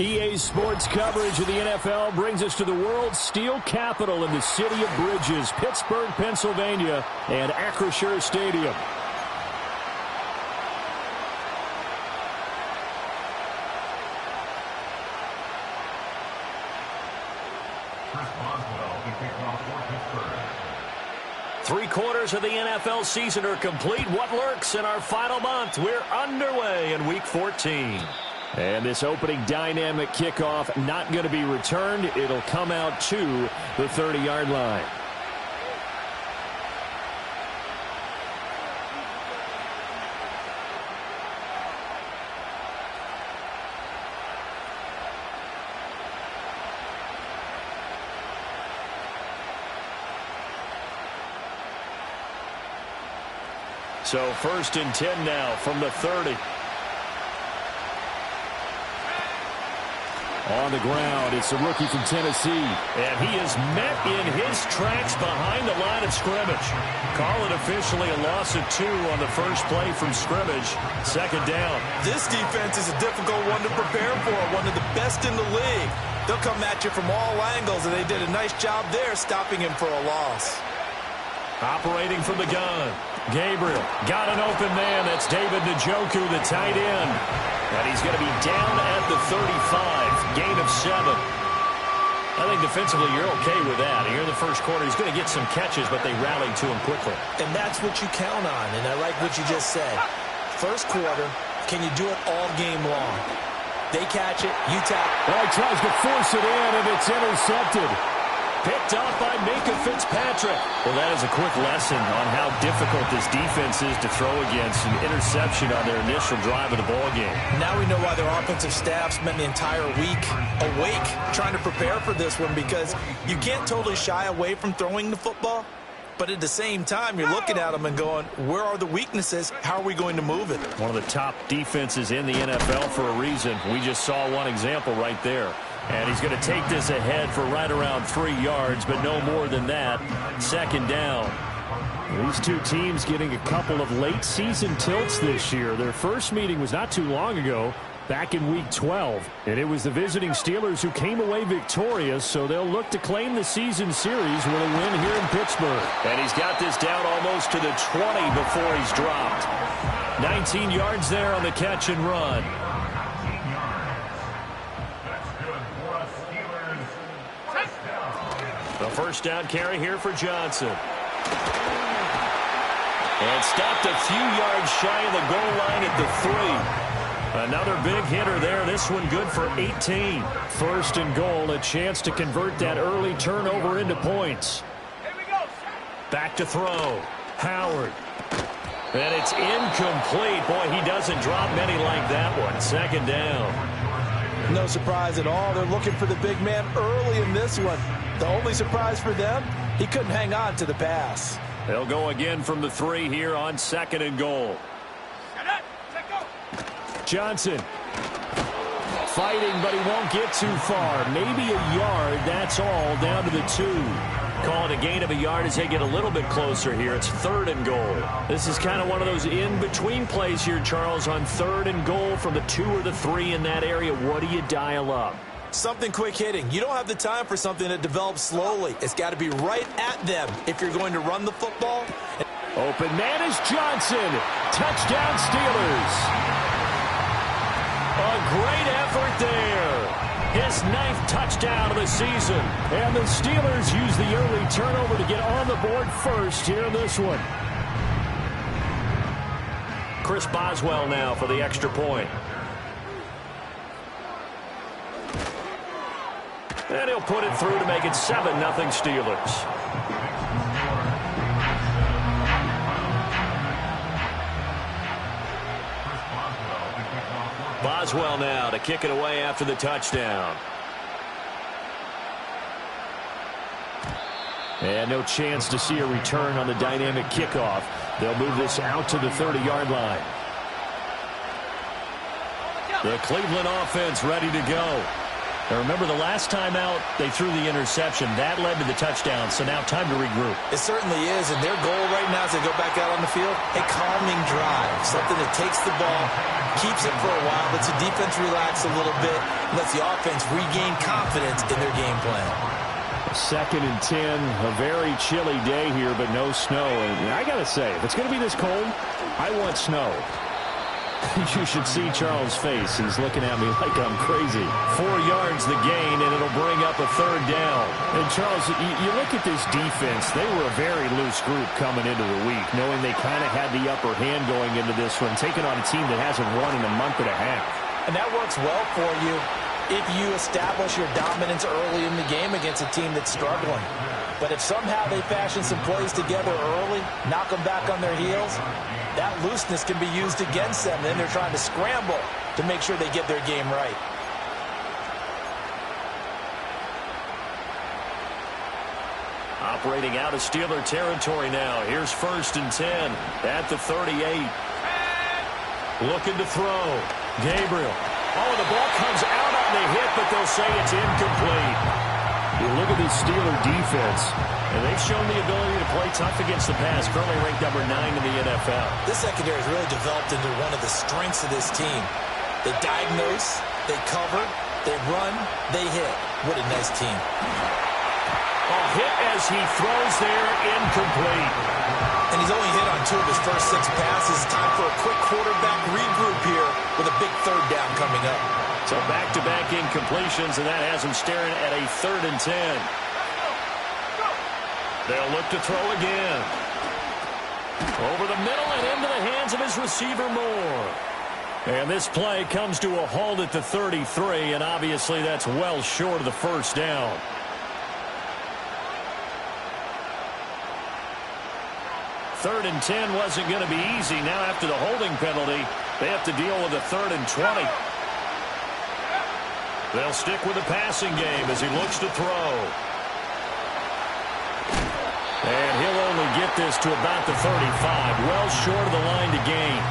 EA Sports coverage of the NFL brings us to the world's steel capital in the city of Bridges, Pittsburgh, Pennsylvania, and Acrisure Stadium. Three-quarters of the NFL season are complete. What lurks in our final month? We're underway in Week 14. And this opening dynamic kickoff not going to be returned. It'll come out to the 30-yard line. So 1st and 10 now from the 30. On the ground, it's a rookie from Tennessee. And he is met in his tracks behind the line of scrimmage. Call it officially a loss of 2 on the first play from scrimmage. 2nd down. This defense is a difficult one to prepare for, one of the best in the league. They'll come at you from all angles, and they did a nice job there stopping him for a loss. Operating from the gun. Gabriel got an open man. That's David Njoku, the tight end. And he's going to be down at the 35. Gain of 7. I think defensively you're okay with that. Here in the first quarter, he's going to get some catches, but they rallied to him quickly. And that's what you count on, and I like what you just said. First quarter, can you do it all game long? They catch it, you tap. Well, he tries to force it in, and it's intercepted. Picked off by Minka Fitzpatrick. Well, that is a quick lesson on how difficult this defense is to throw against. An interception on their initial drive of the ballgame. Now we know why their offensive staff spent the entire week awake trying to prepare for this one, because you can't totally shy away from throwing the football. But at the same time, you're looking at them and going, where are the weaknesses? How are we going to move it? One of the top defenses in the NFL for a reason. We just saw one example right there. And he's going to take this ahead for right around 3 yards, but no more than that. 2nd down. These two teams getting a couple of late season tilts this year. Their first meeting was not too long ago, back in Week 12. And it was the visiting Steelers who came away victorious, so they'll look to claim the season series with a win here in Pittsburgh. And he's got this down almost to the 20 before he's dropped. 19 yards there on the catch and run. The first down carry here for Johnson. And stopped a few yards shy of the goal line at the 3. Another big hitter there. This one good for 18. 1st and goal, a chance to convert that early turnover into points. Back to throw. Howard. And it's incomplete. Boy, he doesn't drop many like that one. 2nd down. No surprise at all. They're looking for the big man early in this one. The only surprise for them, he couldn't hang on to the pass. They'll go again from the 3 here on 2nd and goal. Johnson fighting, but he won't get too far. Maybe a yard, that's all, down to the 2. Call it a gain of a yard as they get a little bit closer here. It's 3rd and goal. This is kind of one of those in-between plays here, Charles, on 3rd and goal from the 2 or the 3 in that area. What do you dial up? Something quick hitting. You don't have the time for something that develops slowly. It's got to be right at them if you're going to run the football. Open man is Johnson. Touchdown Steelers. A great effort there. His 9th touchdown of the season. And the Steelers use the early turnover to get on the board first here in this one. Chris Boswell now for the extra point. And he'll put it through to make it 7-0 Steelers. Boswell now to kick it away after the touchdown. And no chance to see a return on the dynamic kickoff. They'll move this out to the 30-yard line. The Cleveland offense ready to go. Now remember, the last time out, they threw the interception. That led to the touchdown, so now time to regroup. It certainly is, and their goal right now as they go back out on the field, a calming drive, something that takes the ball, keeps it for a while, lets the defense relax a little bit, lets the offense regain confidence in their game plan. 2nd and 10, a very chilly day here, but no snow. And I got to say, if it's going to be this cold, I want snow. You should see Charles' face. He's looking at me like I'm crazy. 4 yards the gain, and it'll bring up a 3rd down. And Charles, you look at this defense. They were a very loose group coming into the week, knowing they kind of had the upper hand going into this one, taking on a team that hasn't won in a month and a half. And that works well for you if you establish your dominance early in the game against a team that's struggling. But if somehow they fashion some plays together early, knock them back on their heels, that looseness can be used against them. Then they're trying to scramble to make sure they get their game right. Operating out of Steeler territory now. Here's 1st and 10 at the 38. Looking to throw. Gabriel. Oh, the ball comes out on the hit, but they'll say it's incomplete. You look at this Steeler defense, and they've shown the ability to play tough against the pass, currently ranked number 9 in the NFL. This secondary has really developed into one of the strengths of this team. They diagnose, they cover, they run, they hit. What a nice team. A hit as he throws there, incomplete. And he's only hit on 2 of his first 6 passes. Time for a quick quarterback regroup here with a big 3rd down coming up. So back-to-back incompletions, and that has him staring at a 3rd and 10. They'll look to throw again. Over the middle and into the hands of his receiver Moore. And this play comes to a halt at the 33, and obviously that's well short of the 1st down. Third and 10 wasn't going to be easy. Now after the holding penalty, they have to deal with a 3rd and 20. They'll stick with the passing game as he looks to throw. And he'll only get this to about the 35, well short of the line to gain.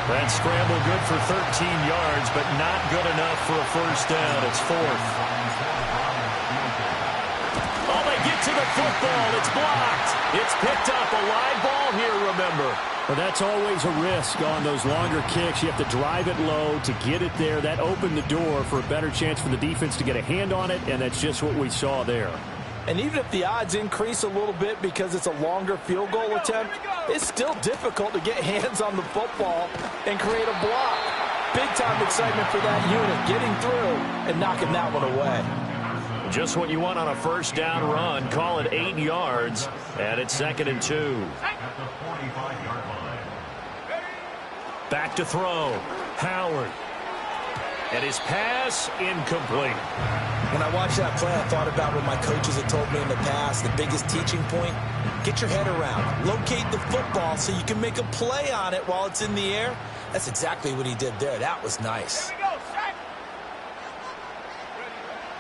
That scramble good for 13 yards, but not good enough for a 1st down. It's 4th. Oh, they get to the football. It's blocked. It's picked up. A live ball here, remember. Well, that's always a risk on those longer kicks. You have to drive it low to get it there. That opened the door for a better chance for the defense to get a hand on it, and that's just what we saw there. And even if the odds increase a little bit because it's a longer field goal attempt, it's still difficult to get hands on the football and create a block. Big-time excitement for that unit, getting through and knocking that one away. Just what you want on a 1st down run. Call it 8 yards, and it's 2nd and 2. Back to throw. Howard. And his pass incomplete. When I watched that play, I thought about what my coaches had told me in the past. The biggest teaching point, get your head around. Locate the football so you can make a play on it while it's in the air. That's exactly what he did there. That was nice.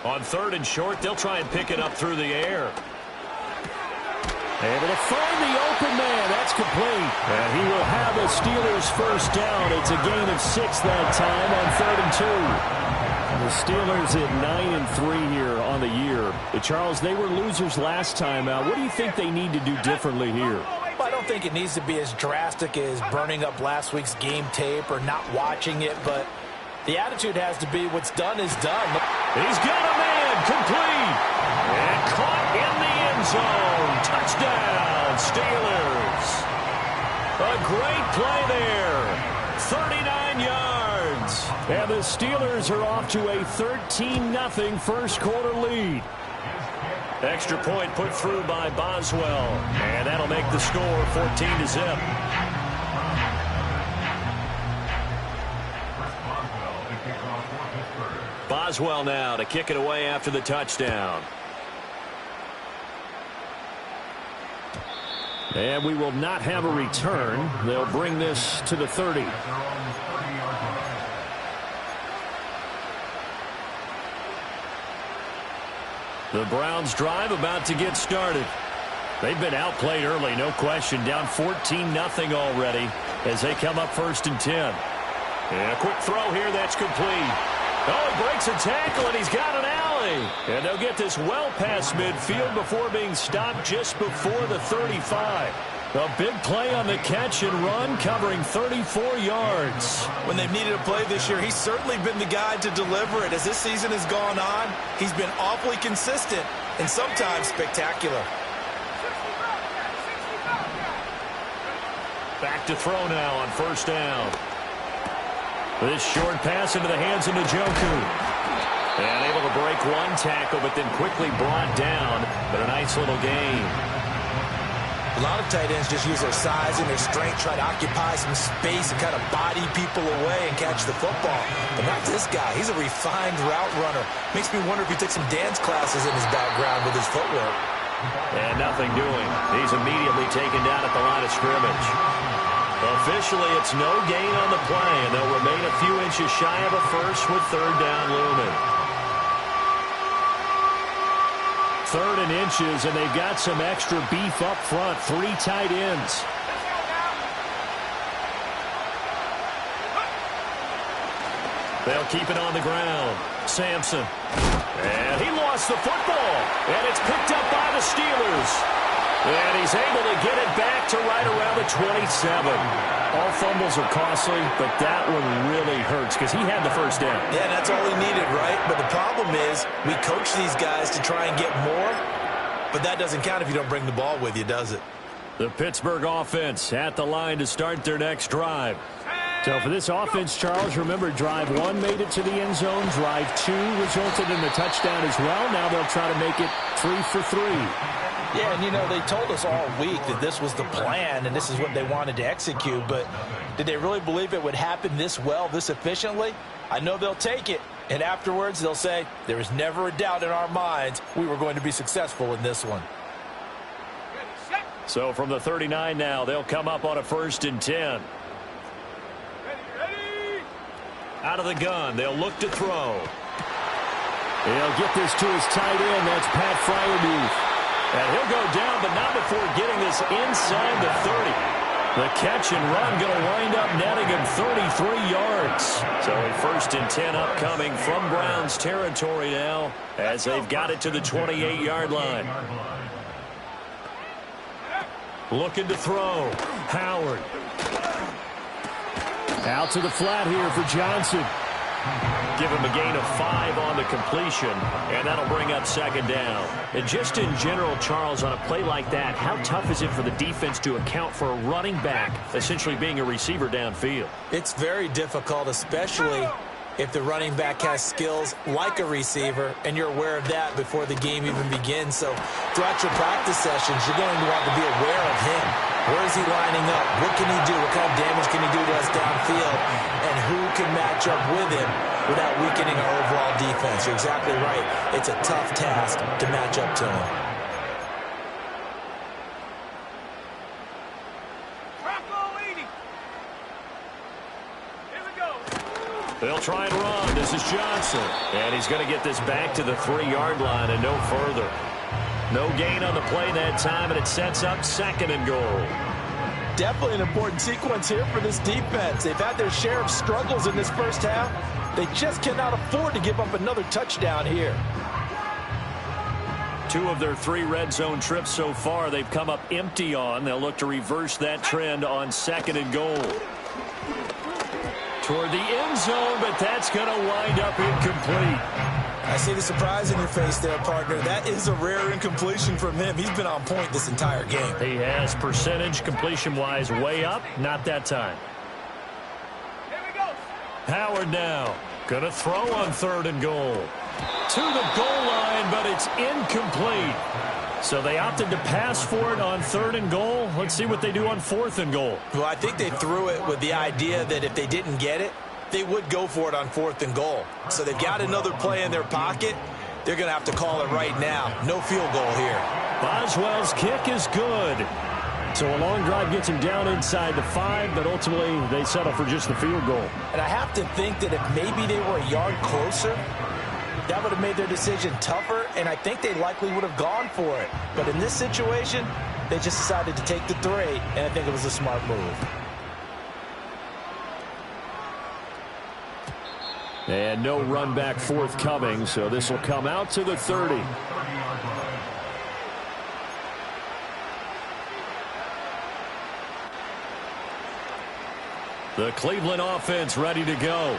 On 3rd and short, they'll try and pick it up through the air. Able to find the open man. That's complete. And he will have a Steelers 1st down. It's a gain of 6 that time on 3rd and 2. The Steelers at 9-3 here on the year. Charles, they were losers last time out. What do you think they need to do differently here? Well, I don't think it needs to be as drastic as burning up last week's game tape or not watching it, but the attitude has to be what's done is done. He's got a man, complete, and caught in the end zone. Touchdown, Steelers. A great play there. 39 yards. And the Steelers are off to a 13-0 first quarter lead. Extra point put through by Boswell. And that'll make the score 14-0. Boswell now to kick it away after the touchdown. And we will not have a return. They'll bring this to the 30. The Browns drive about to get started. They've been outplayed early, no question. Down 14-0 already as they come up 1st and 10. And a quick throw here that's complete. Oh, he breaks a tackle and he's got it out. And they'll get this well past midfield before being stopped just before the 35. A big play on the catch and run, covering 34 yards. When they've needed a play this year, he's certainly been the guy to deliver it. As this season has gone on, he's been awfully consistent and sometimes spectacular. Back to throw now on first down. This short pass into the hands of Njoku. And able to break one tackle, but then quickly brought down. But a nice little gain. A lot of tight ends just use their size and their strength, try to occupy some space and kind of body people away and catch the football. But not this guy. He's a refined route runner. Makes me wonder if he took some dance classes in his background with his footwork. And nothing doing. He's immediately taken down at the line of scrimmage. Officially, it's no gain on the play, and they'll remain a few inches shy of a first with third down looming. 3rd and inches, and they've got some extra beef up front. 3 tight ends. They'll keep it on the ground. Sampson. And he lost the football. And it's picked up by the Steelers. And he's able to get it back to right around the 27. All fumbles are costly, but that one really hurts because he had the first down. Yeah, that's all he needed, right? But the problem is we coach these guys to try and get more, but that doesn't count if you don't bring the ball with you, does it? The Pittsburgh offense at the line to start their next drive. So for this offense, Charles, remember, drive 1 made it to the end zone. Drive 2 resulted in the touchdown as well. Now they'll try to make it 3 for 3. Yeah, and, you know, they told us all week that this was the plan and this is what they wanted to execute, but did they really believe it would happen this well, this efficiently? I know they'll take it, and afterwards they'll say, there was never a doubt in our minds we were going to be successful in this one. So from the 39 now, they'll come up on a 1st and 10. Out of the gun, they'll look to throw. He'll get this to his tight end. That's Pat Freiermuth. And he'll go down, but not before getting this inside the 30. The catch and run going to wind up netting him 33 yards. So a 1st and 10 upcoming from Browns territory now as they've got it to the 28-yard line. Looking to throw. Howard. Out to the flat here for Johnson. Give him a gain of 5 on the completion, and that'll bring up 2nd down. And just in general, Charles, on a play like that, how tough is it for the defense to account for a running back essentially being a receiver downfield? It's very difficult, especially if the running back has skills like a receiver, and you're aware of that before the game even begins. So throughout your practice sessions, you're going to want to be aware of him. Where is he lining up? What can he do? What kind of damage can he do to us downfield? And who can match up with him without weakening our overall defense? You're exactly right. It's a tough task to match up to him. They'll try and run. This is Johnson. And he's going to get this back to the 3-yard line and no further. No gain on the play that time, and it sets up 2nd and goal. Definitely an important sequence here for this defense. They've had their share of struggles in this first half. They just cannot afford to give up another touchdown here. 2 of their 3 red zone trips so far they've come up empty on. They'll look to reverse that trend on 2nd and goal. Toward the end zone, but that's going to wind up incomplete. I see the surprise in your face there, partner. That is a rare incompletion from him. He's been on point this entire game. He has percentage completion-wise way up. Not that time. Here we go. Howard now. Going to throw on 3rd and goal. To the goal line, but it's incomplete. So they opted to pass for it on 3rd and goal. Let's see what they do on 4th and goal. Well, I think they threw it with the idea that if they didn't get it, they would go for it on 4th and goal. So they've got another play in their pocket. They're going to have to call it right now. No field goal here. Boswell's kick is good. So a long drive gets him down inside the 5, but ultimately they settle for just the field goal. And I have to think that if maybe they were a yard closer, that would have made their decision tougher, and I think they likely would have gone for it. But in this situation, they just decided to take the 3, and I think it was a smart move. And no run back forthcoming, so this will come out to the 30. The Cleveland offense ready to go.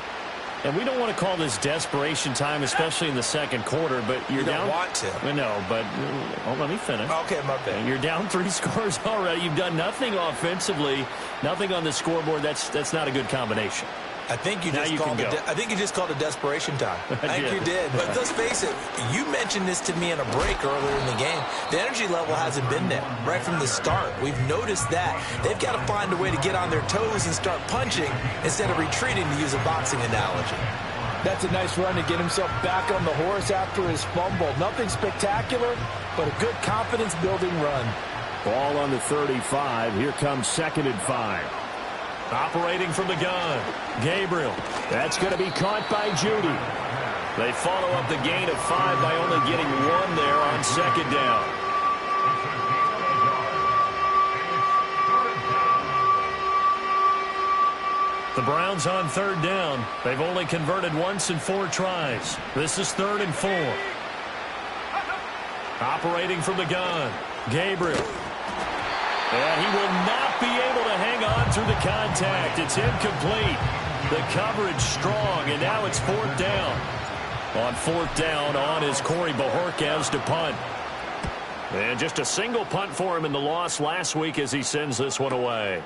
And we don't want to call this desperation time, especially in the second quarter, but you're down. You don't want to. No, but let me finish. Okay, my bad. You're down 3 scores already. You've done nothing offensively, nothing on the scoreboard. That's not a good combination. I think you just called it desperation time. I think you did. But let's face it, you mentioned this to me in a break earlier in the game. The energy level hasn't been there right from the start. We've noticed that. They've got to find a way to get on their toes and start punching instead of retreating, to use a boxing analogy. That's a nice run to get himself back on the horse after his fumble. Nothing spectacular, but a good confidence-building run. Ball on the 35. Here comes 2nd and 5. Operating from the gun, Gabriel. That's going to be caught by Judy. They follow up the gain of 5 by only getting 1 there on 2nd down. The Browns on 3rd down. They've only converted once in 4 tries. This is 3rd and 4. Operating from the gun, Gabriel. And he will not be able to hang on through the contact. It's incomplete. The coverage strong, and now it's 4th down. On 4th down, on is Corey Bajorquez to punt. And just a single punt for him in the loss last week as he sends this one away.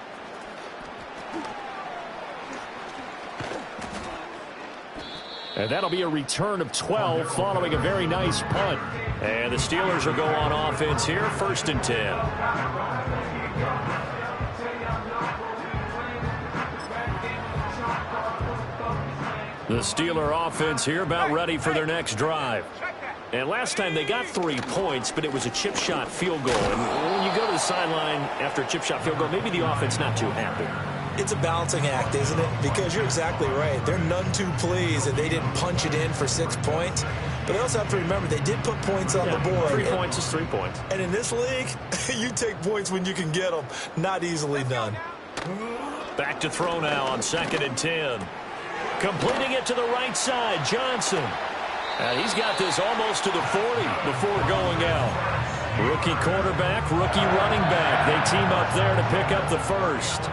And that'll be a return of 12 following a very nice punt. And the Steelers will go on offense here, 1st and 10. The Steeler offense here about ready for their next drive. And last time they got 3 points, but it was a chip shot field goal. And when you go to the sideline after a chip shot field goal, maybe the offense not too happy. It's a balancing act, isn't it? Because you're exactly right. They're none too pleased that they didn't punch it in for 6 points. But they also have to remember they did put points on the board. 3 points is 3 points. And in this league, you take points when you can get them. Not easily done. Back to throw now on 2nd and 10. Completing it to the right side, Johnson. And he's got this almost to the 40 before going out. Rookie quarterback, rookie running back. They team up there to pick up the first.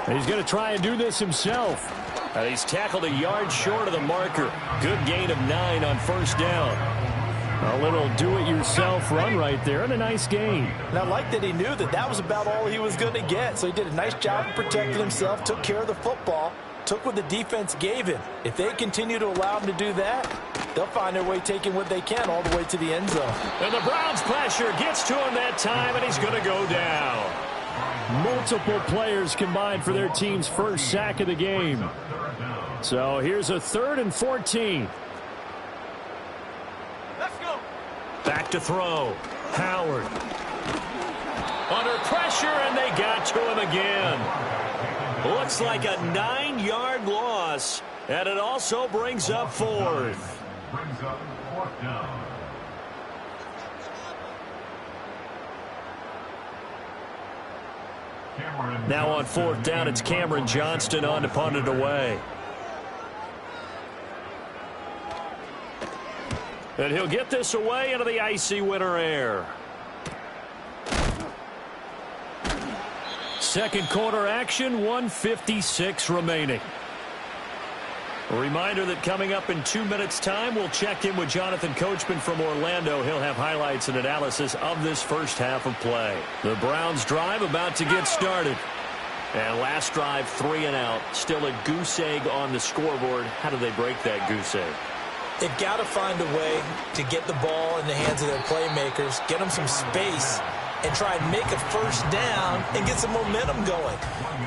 He's going to try and do this himself. And he's tackled a yard short of the marker. Good gain of 9 on 1st down. A little do-it-yourself run right there, and a nice gain. And I like that he knew that was about all he was going to get. So he did a nice job of protecting himself, took care of the football, took what the defense gave him. If they continue to allow him to do that, they'll find their way taking what they can all the way to the end zone. And the Browns pressure gets to him that time, and he's going to go down. Multiple players combined for their team's first sack of the game. So here's a 3rd and 14. Let's go. Back to throw. Howard. Under pressure, and they got to him again. Looks like a 9-yard loss, and it also brings up 4th. Now on 4th down, it's Cameron Johnston on to punt it away. And he'll get this away into the icy winter air. Second quarter action, 1:56 remaining. A reminder that coming up in 2 minutes' time, we'll check in with Jonathan Coachman from Orlando. He'll have highlights and analysis of this first half of play. The Browns drive about to get started. And last drive, 3 and out. Still a goose egg on the scoreboard. How do they break that goose egg? They've got to find a way to get the ball in the hands of their playmakers, get them some space, and try and make a first down and get some momentum going.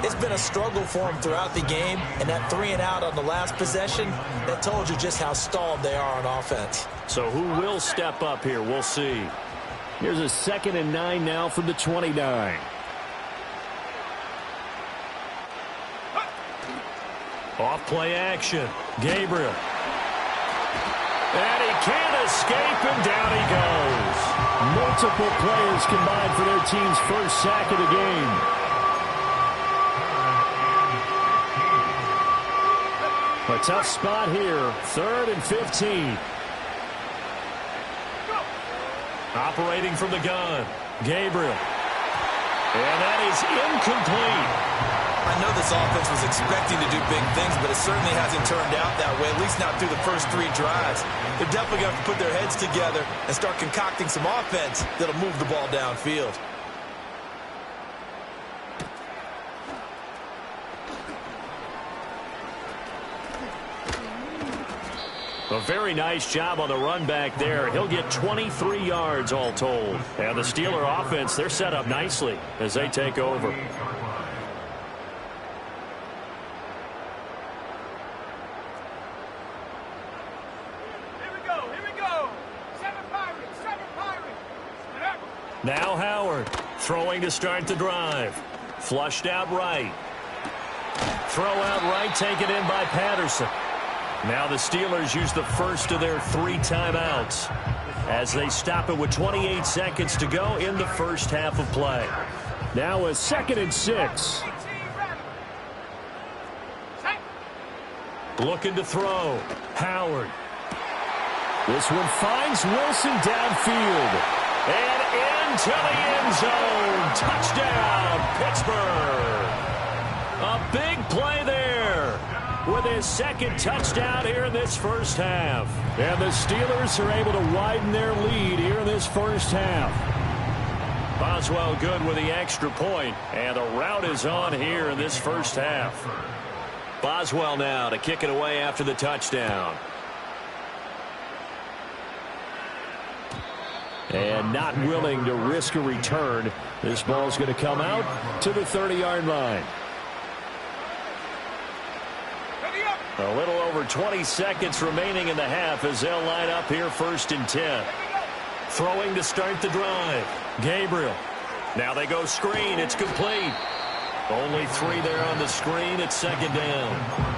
It's been a struggle for them throughout the game, and that 3 and out on the last possession, that told you just how stalled they are on offense. So who will step up here? We'll see. Here's a 2nd and 9 now from the 29. Off play action. Gabriel. And he can't escape, and down he goes. Multiple players combined for their team's first sack of the game. A tough spot here. 3rd and 15. Operating from the gun, Gabriel. And that is incomplete. I know this offense was expecting to do big things, but it certainly hasn't turned out that way, at least not through the first 3 drives. They're definitely going to have to put their heads together and start concocting some offense that'll move the ball downfield. A very nice job on the run back there. He'll get 23 yards all told. And the Steeler offense, they're set up nicely as they take over. Here we go, here we go. 7 Pirates. Now Howard throwing to start the drive. Flushed out right. Throw out right, taken in by Patterson. Now the Steelers use the first of their 3 timeouts as they stop it with 28 seconds to go in the first half of play. Now a 2nd and 6. Looking to throw. Howard. This one finds Wilson downfield. And into the end zone. Touchdown, Pittsburgh. A big play there with his 2nd touchdown here in this first half. And the Steelers are able to widen their lead here in this first half. Boswell good with the extra point, and the route is on here in this first half. Boswell now to kick it away after the touchdown. And not willing to risk a return. This ball's going to come out to the 30-yard line. A little over 20 seconds remaining in the half as they'll line up here 1st and 10. Throwing to start the drive. Gabriel. Now they go screen. It's complete. Only 3 there on the screen. It's 2nd down.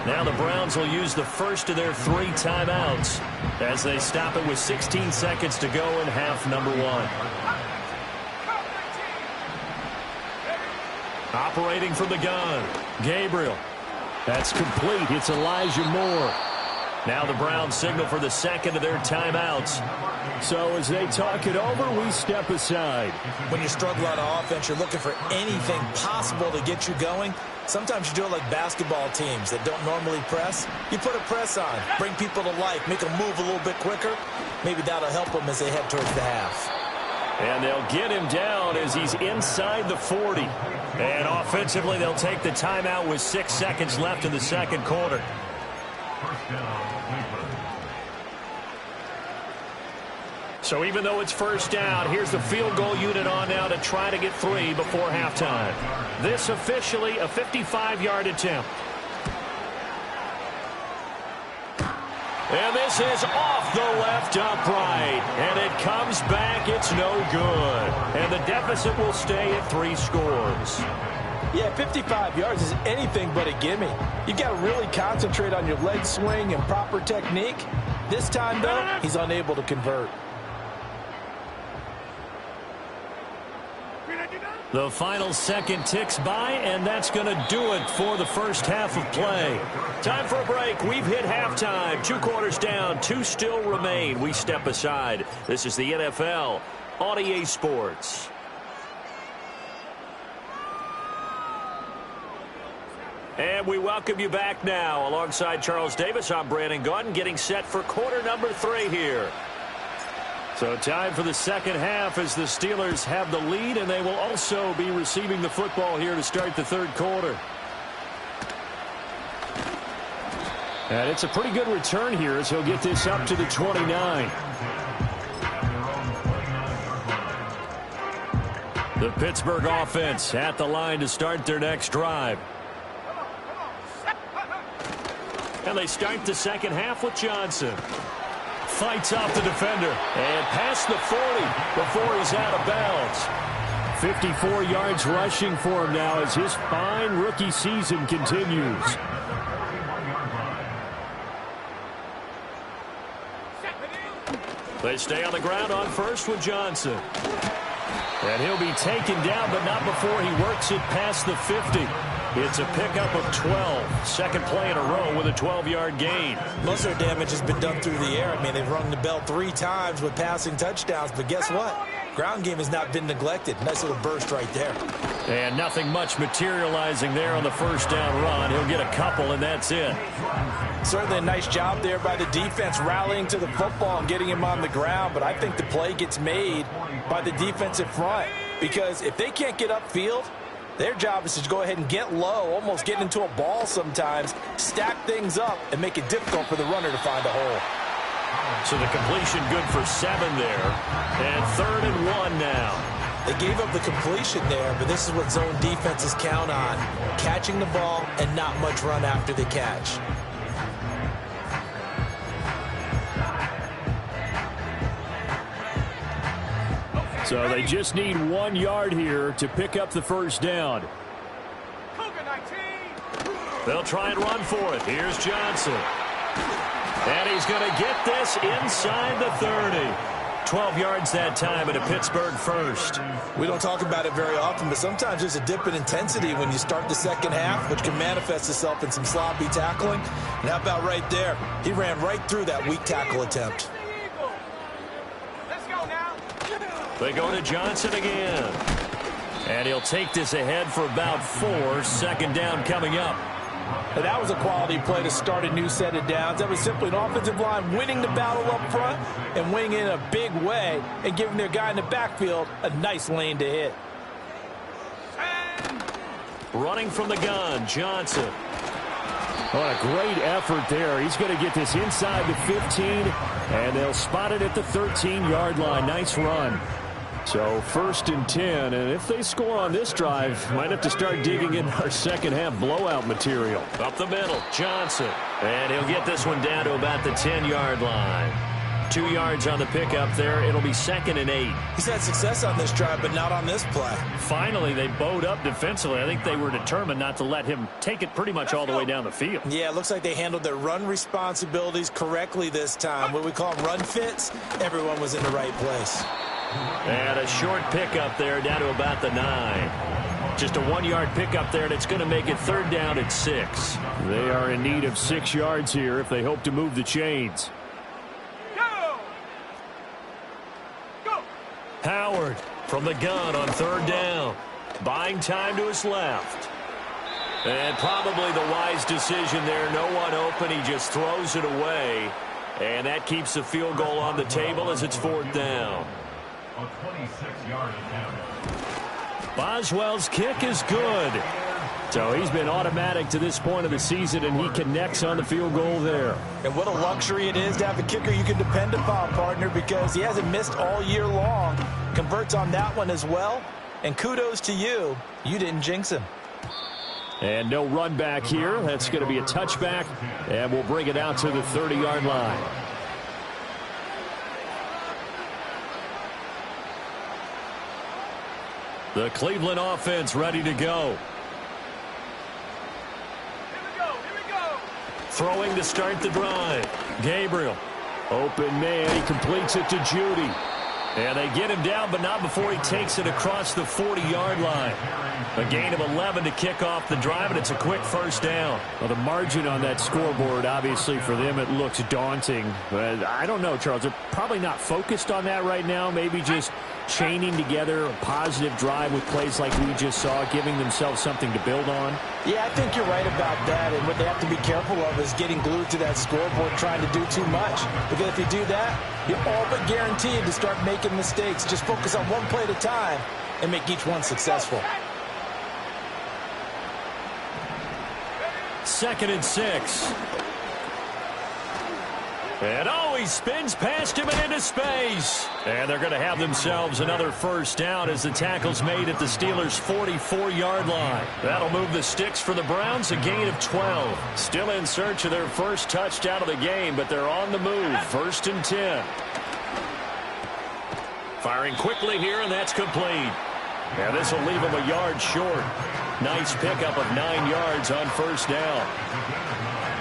Now the Browns will use the first of their 3 timeouts as they stop it with 16 seconds to go in half number 1. Operating from the gun. Gabriel. That's complete. It's Elijah Moore. Now the Browns signal for the 2nd of their timeouts. So as they talk it over, we step aside. When you struggle on offense, you're looking for anything possible to get you going. Sometimes you do it like basketball teams that don't normally press. You put a press on, bring people to life, make them move a little bit quicker. Maybe that'll help them as they head towards the half. And they'll get him down as he's inside the 40. And offensively, they'll take the timeout with 6 seconds left in the 2nd quarter. So even though it's 1st down, here's the field goal unit on now to try to get 3 before halftime. This officially a 55-yard attempt. And this is off the left upright. And it comes back. It's no good. And the deficit will stay at 3 scores. Yeah, 55 yards is anything but a gimme. You've got to really concentrate on your leg swing and proper technique. This time, though, he's unable to convert. The final second ticks by, and that's going to do it for the first half of play. Time for a break. We've hit halftime. 2 quarters down, 2 still remain. We step aside. This is the NFL on EA Sports. And we welcome you back now. Alongside Charles Davis, I'm Brandon Gaudin, getting set for quarter number 3 here. So time for the 2nd half as the Steelers have the lead, and they will also be receiving the football here to start the 3rd quarter. And it's a pretty good return here as he'll get this up to the 29. The Pittsburgh offense at the line to start their next drive. And they start the 2nd half with Johnson. Fights off the defender and past the 40 before he's out of bounds. 54 yards rushing for him now as his fine rookie season continues. They stay on the ground on first with Johnson. And he'll be taken down, but not before he works it past the 50. It's a pickup of 12. Second play in a row with a 12-yard gain. Most of their damage has been done through the air. I mean, they've rung the bell 3 times with passing touchdowns, but guess what? Ground game has not been neglected. Nice little burst right there. And nothing much materializing there on the first down run. He'll get a couple, and that's it. Certainly a nice job there by the defense rallying to the football and getting him on the ground, but I think the play gets made by the defensive front because if they can't get upfield, their job is to go ahead and get low, almost get into a ball sometimes, stack things up, and make it difficult for the runner to find a hole. So the completion good for 7 there. And 3rd and 1 now. They gave up the completion there, but this is what zone defenses count on. Catching the ball and not much run after the catch. So they just need 1 yard here to pick up the first down. They'll try and run for it. Here's Johnson. And he's going to get this inside the 30. 12 yards that time, and a Pittsburgh first. We don't talk about it very often, but sometimes there's a dip in intensity when you start the second half, which can manifest itself in some sloppy tackling. And how about right there? He ran right through that weak tackle attempt. They go to Johnson again. And he'll take this ahead for about 4. Second down coming up. And that was a quality play to start a new set of downs. That was simply an offensive line winning the battle up front and winning in a big way and giving their guy in the backfield a nice lane to hit. Running from the gun, Johnson. What a great effort there. He's going to get this inside the 15, and they'll spot it at the 13-yard line. Nice run. So 1st and 10, and if they score on this drive, might have to start digging in our second half blowout material. Up the middle, Johnson. And he'll get this one down to about the 10-yard line. 2 yards on the pickup there. It'll be 2nd and 8. He's had success on this drive, but not on this play. Finally, they bowed up defensively. I think they were determined not to let him take it pretty much all the way down the field. Yeah, it looks like they handled their run responsibilities correctly this time. What we call run fits, everyone was in the right place. And a short pickup there down to about the 9. Just a 1-yard pickup there, and it's going to make it 3rd down at 6. They are in need of 6 yards here if they hope to move the chains. Howard from the gun on 3rd down. Buying time to his left. And probably the wise decision there. No one open. He just throws it away. And that keeps the field goal on the table as it's 4th down. Boswell's kick is good. So he's been automatic to this point of the season, and he connects on the field goal there. And what a luxury it is to have a kicker you can depend upon, partner, because he hasn't missed all year long. Converts on that one as well. And kudos to you. You didn't jinx him. And no run back here. That's going to be a touchback, and we'll bring it out to the 30-yard line. The Cleveland offense ready to go. Throwing to start the drive. Gabriel. Open man. He completes it to Judy. And they get him down, but not before he takes it across the 40-yard line. A gain of 11 to kick off the drive, and it's a quick 1st down. Well, the margin on that scoreboard, obviously, for them, it looks daunting. But I don't know, Charles. They're probably not focused on that right now. Maybe just chaining together a positive drive with plays like we just saw, giving themselves something to build on. Yeah, I think you're right about that. And what they have to be careful of is getting glued to that scoreboard, trying to do too much. Because if you do that, you're all but guaranteed to start making mistakes. Just focus on one play at a time and make each one successful. 2nd and 6. And he spins past him and into space. And they're going to have themselves another 1st down as the tackle's made at the Steelers' 44-yard line. That'll move the sticks for the Browns, a gain of 12. Still in search of their first touchdown of the game, but they're on the move. 1st and 10. Firing quickly here, and that's complete. And this will leave him a yard short. Nice pickup of 9 yards on 1st down.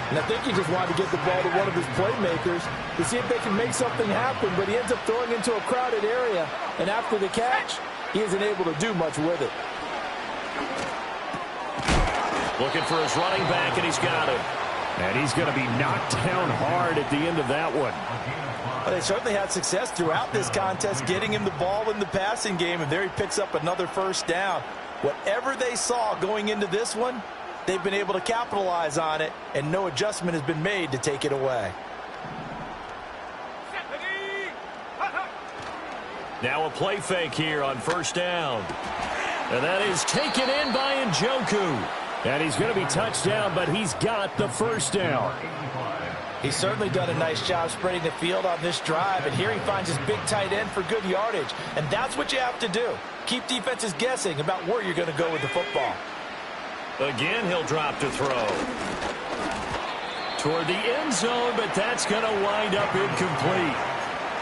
And I think he just wanted to get the ball to one of his playmakers to see if they can make something happen, but he ends up throwing into a crowded area. And after the catch, he isn't able to do much with it. Looking for his running back, and he's got him. And he's going to be knocked down hard at the end of that one. Well, they certainly had success throughout this contest getting him the ball in the passing game, and there he picks up another first down. Whatever they saw going into this one, they've been able to capitalize on it, and no adjustment has been made to take it away. Now a play fake here on first down. And that is taken in by Njoku. And he's going to be touched down, but he's got the first down. He's certainly done a nice job spreading the field on this drive, and here he finds his big tight end for good yardage. And that's what you have to do. Keep defenses guessing about where you're going to go with the football. Again, he'll drop to throw. Toward the end zone, but that's going to wind up incomplete.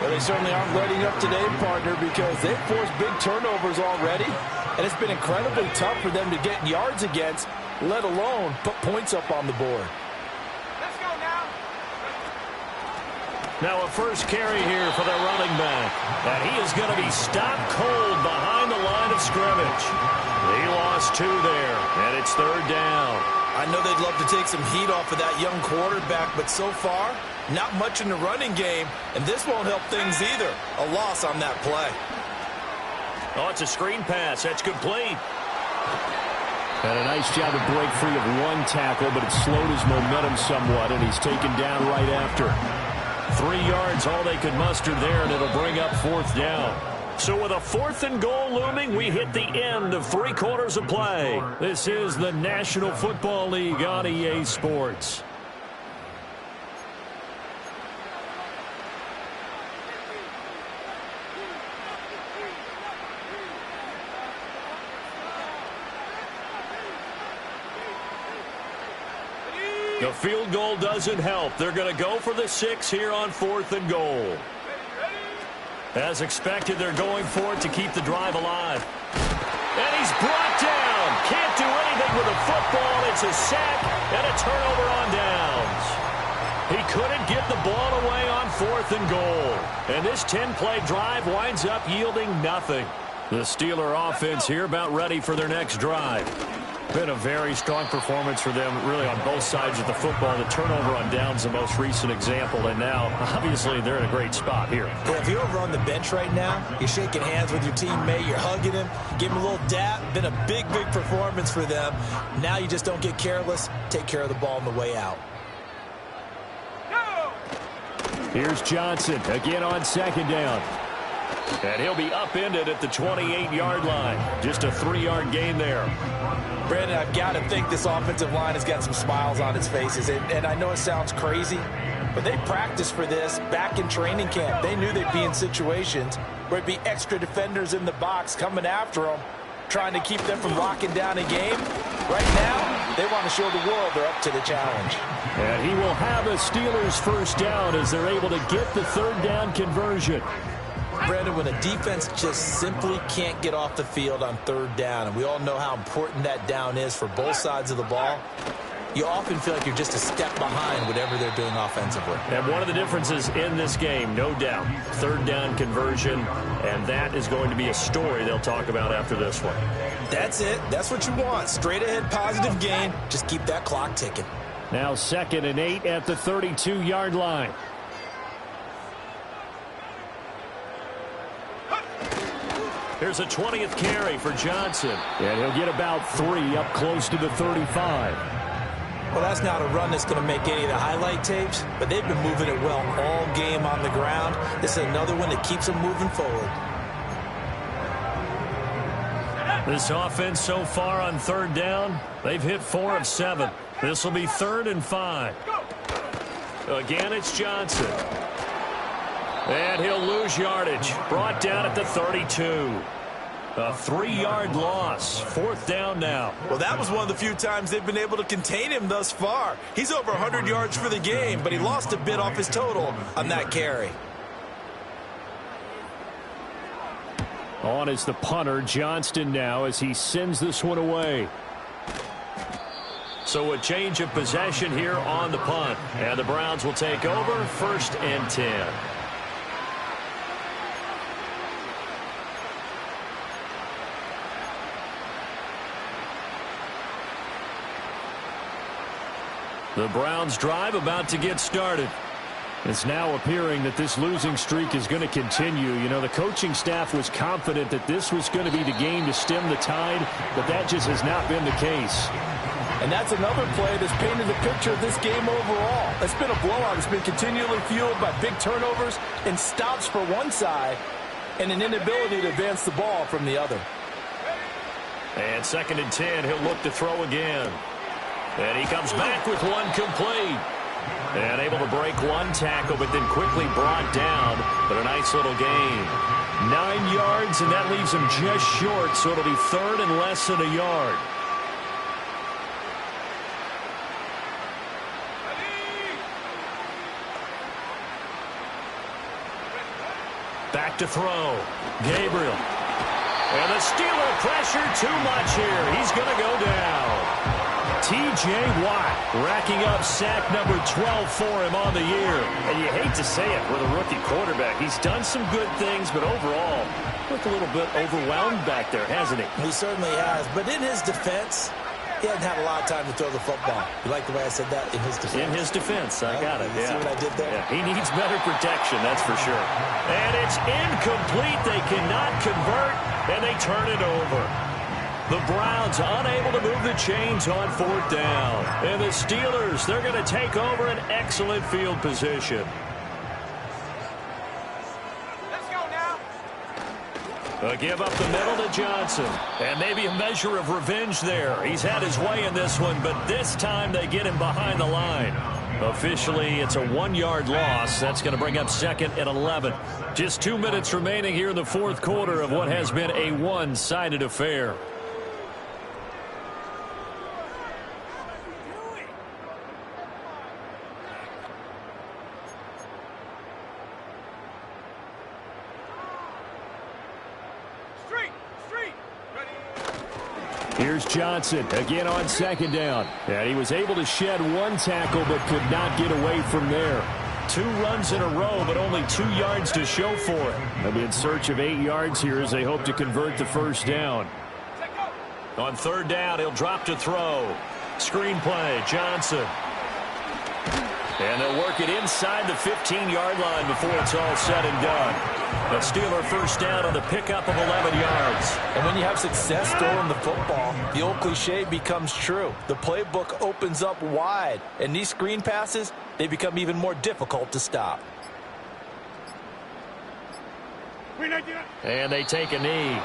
Well, they certainly aren't letting up today, partner, because they've forced big turnovers already. And it's been incredibly tough for them to get yards against, let alone put points up on the board. Let's go now. Now a first carry here for their running back. And he is going to be stopped cold behind the line of scrimmage. He lost 2 there, and it's third down. I know they'd love to take some heat off of that young quarterback, but so far, not much in the running game, and this won't help things either. A loss on that play. Oh, it's a screen pass. That's complete. And a nice job to break free of one tackle, but it slowed his momentum somewhat, and he's taken down right after. 3 yards, all they could muster there, and it'll bring up fourth down. So with a 4th and goal looming, we hit the end of 3 quarters of play. This is the National Football League on EA Sports. The field goal doesn't help. They're going to go for the 6 here on 4th and goal. As expected, they're going for it to keep the drive alive. And he's brought down. Can't do anything with the football. It's a sack and a turnover on downs. He couldn't get the ball away on 4th and goal. And this 10-play drive winds up yielding nothing. The Steeler offense here about ready for their next drive. Been a very strong performance for them, really, on both sides of the football. The turnover on downs, the most recent example, and now, obviously, they're in a great spot here. Yeah, if you're over on the bench right now, you're shaking hands with your teammate, you're hugging him, give him a little dap. Been a big, big performance for them. Now you just don't get careless. Take care of the ball on the way out. Here's Johnson, again on 2nd down. And he'll be upended at the 28-yard line. Just a 3-yard gain there. Brandon, I've got to think this offensive line has got some smiles on its faces. And I know it sounds crazy, but they practiced for this back in training camp. They knew they'd be in situations where it'd be extra defenders in the box coming after them, trying to keep them from locking down a game. Right now, they want to show the world they're up to the challenge. And he will have a Steelers first down as they're able to get the 3rd down conversion. Brandon, when a defense just simply can't get off the field on 3rd down, and we all know how important that down is for both sides of the ball, you often feel like you're just a step behind whatever they're doing offensively. And one of the differences in this game, no doubt, 3rd down conversion, and that is going to be a story they'll talk about after this one. That's it. That's what you want. Straight ahead positive gain. Just keep that clock ticking. Now 2nd and 8 at the 32-yard line. Here's a 20th carry for Johnson. And he'll get about 3 up close to the 35. Well, that's not a run that's going to make any of the highlight tapes, but they've been moving it well all game on the ground. This is another one that keeps them moving forward. This offense so far on 3rd down, they've hit 4 of 7. This will be 3rd and 5. Again, it's Johnson. And he'll lose yardage. Brought down at the 32. A 3-yard loss. 4th down now. Well, that was one of the few times they've been able to contain him thus far. He's over 100 yards for the game, but he lost a bit off his total on that carry. On is the punter, Johnston, now, as he sends this one away. So a change of possession here on the punt. And the Browns will take over 1st and 10. The Browns drive about to get started. It's now appearing that this losing streak is going to continue. You know, the coaching staff was confident that this was going to be the game to stem the tide, but that just has not been the case. And that's another play that's painted the picture of this game overall. It's been a blowout. It's been continually fueled by big turnovers and stops for one side and an inability to advance the ball from the other. And 2nd and 10, he'll look to throw again. And he comes back with one complete. And able to break one tackle, but then quickly brought down. But a nice little gain. 9 yards, and that leaves him just short, so it'll be 3rd and less than a yard. Back to throw. Gabriel. And the Steeler pressure too much here. He's going to go down. T.J. Watt racking up sack number 12 for him on the year. And you hate to say it with a rookie quarterback. He's done some good things, but overall, looked a little bit overwhelmed back there, hasn't he? He certainly has. But in his defense, he hasn't had a lot of time to throw the football. You like the way I said that? In his defense. In his defense. I got it. You see what I did there? Yeah, he needs better protection, that's for sure. And it's incomplete. They cannot convert, and they turn it over. The Browns unable to move the chains on 4th down. And the Steelers, they're going to take over an excellent field position. Let's go now. A give up the middle to Johnson. And maybe a measure of revenge there. He's had his way in this one, but this time they get him behind the line. Officially, it's a 1-yard loss. That's going to bring up 2nd and 11. Just 2 minutes remaining here in the 4th quarter of what has been a one-sided affair. Here's Johnson again on 2nd down. And he was able to shed one tackle but could not get away from there. 2 runs in a row, but only 2 yards to show for it. They'll be in search of 8 yards here as they hope to convert the 1st down. On 3rd down, he'll drop to throw. Screen play, Johnson. And they'll work it inside the 15-yard line before it's all said and done. The Steeler 1st down on the pickup of 11 yards. And when you have success throwing the football, the old cliche becomes true. The playbook opens up wide, and these screen passes, they become even more difficult to stop. And they take a knee.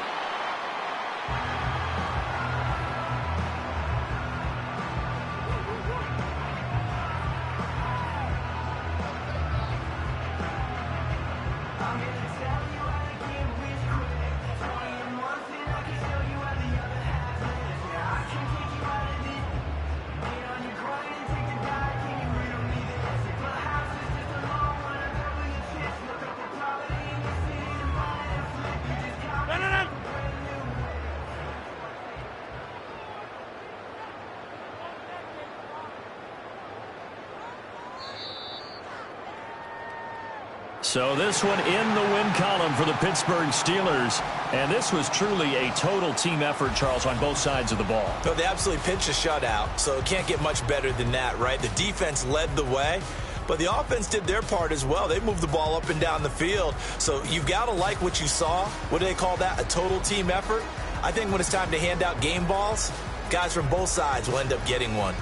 So this one in the win column for the Pittsburgh Steelers. And this was truly a total team effort, Charles, on both sides of the ball. No, they absolutely pitched a shutout, so it can't get much better than that, right? The defense led the way, but the offense did their part as well. They moved the ball up and down the field. So you've got to like what you saw. What do they call that? A total team effort? I think when it's time to hand out game balls, guys from both sides will end up getting one.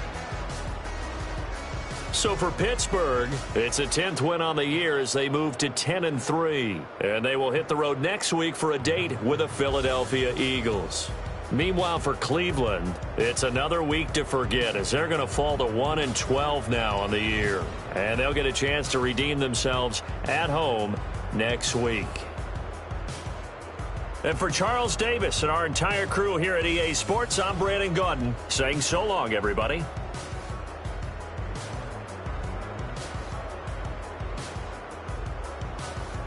So for Pittsburgh, it's a 10th win on the year as they move to 10-3. And they will hit the road next week for a date with the Philadelphia Eagles. Meanwhile, for Cleveland, it's another week to forget as they're going to fall to 1-12 now on the year. And they'll get a chance to redeem themselves at home next week. And for Charles Davis and our entire crew here at EA Sports, I'm Brandon Gaudin saying so long, everybody.